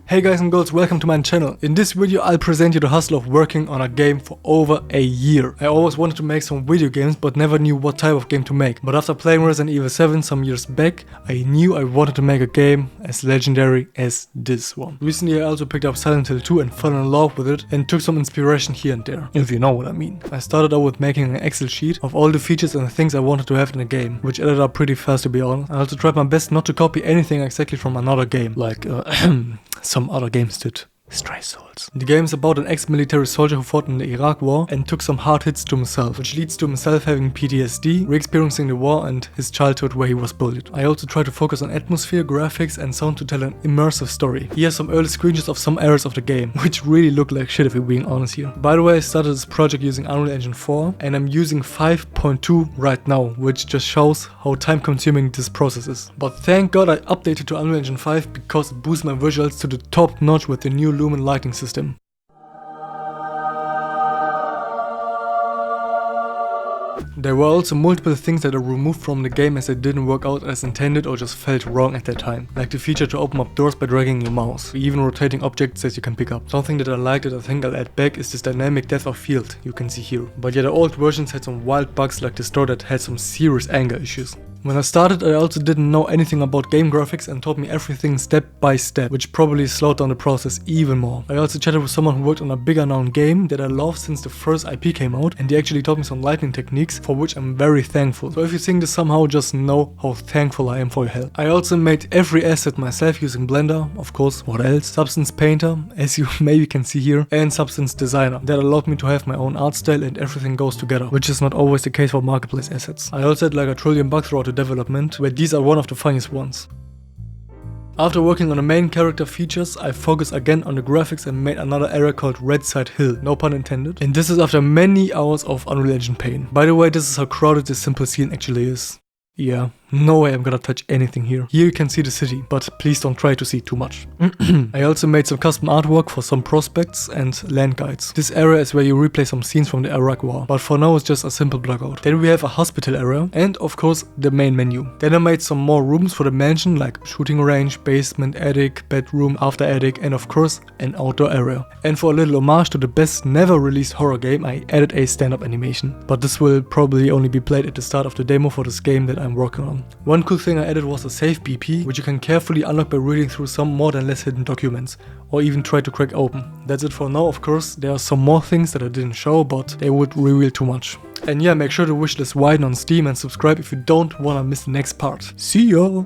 Hey guys and girls, welcome to my channel. In this video I'll present you the hustle of working on a game for over a year. I always wanted to make some video games but never knew what type of game to make. But after playing Resident Evil 7 some years back, I knew I wanted to make a game as legendary as this one. Recently I also picked up Silent Hill 2 and fell in love with it and took some inspiration here and there, if you know what I mean. I started out with making an Excel sheet of all the features and the things I wanted to have in a game, which added up pretty fast to be honest. I also tried my best not to copy anything exactly from another game, like some other games did. Stray Souls. The game is about an ex-military soldier who fought in the Iraq war and took some hard hits to himself, which leads to himself having PTSD, re-experiencing the war and his childhood where he was bullied. I also try to focus on atmosphere, graphics and sound to tell an immersive story. Here are some early screenshots of some areas of the game, which really look like shit if we're being honest here. By the way, I started this project using Unreal Engine 4 and I'm using 5.2 right now, which just shows how time consuming this process is. But thank god I updated to Unreal Engine 5 because it boosts my visuals to the top notch with the new Lumen lighting system. There were also multiple things that I removed from the game as they didn't work out as intended or just felt wrong at that time. Like the feature to open up doors by dragging your mouse, or even rotating objects that you can pick up. Something that I liked that I think I'll add back is this dynamic depth of field you can see here. But yeah, the old versions had some wild bugs like this door that had some serious anger issues. When I started, I also didn't know anything about game graphics and taught me everything step by step, which probably slowed down the process even more. I also chatted with someone who worked on a bigger known game that I loved since the first IP came out, and he actually taught me some lighting techniques for which I'm very thankful. So if you think this somehow, just know how thankful I am for your help. I also made every asset myself using Blender, of course, what else? Substance Painter, as you maybe can see here, and Substance Designer. That allowed me to have my own art style and everything goes together, which is not always the case for marketplace assets. I also had like a trillion bugs throughout the development, where these are one of the funniest ones. After working on the main character features, I focused again on the graphics and made another area called Red Side Hill, no pun intended. And this is after many hours of Unreal Engine pain. By the way, this is how crowded this simple scene actually is. Yeah, no way I'm gonna touch anything here. Here you can see the city, but please don't try to see too much. I also made some custom artwork for some prospects and land guides. This area is where you replay some scenes from the Iraq war, but for now it's just a simple blockout. Then we have a hospital area and of course the main menu. Then I made some more rooms for the mansion like shooting range, basement, attic, bedroom, after attic and of course an outdoor area. And for a little homage to the best never released horror game, I added a stand-up animation. But this will probably only be played at the start of the demo for this game that I'm working on. One cool thing I added was a save BP, which you can carefully unlock by reading through some more than less hidden documents, or even try to crack open. That's it for now, of course. There are some more things that I didn't show, but they would reveal too much. And yeah, make sure to wishlist WIDEN on Steam and subscribe if you don't wanna miss the next part. See ya!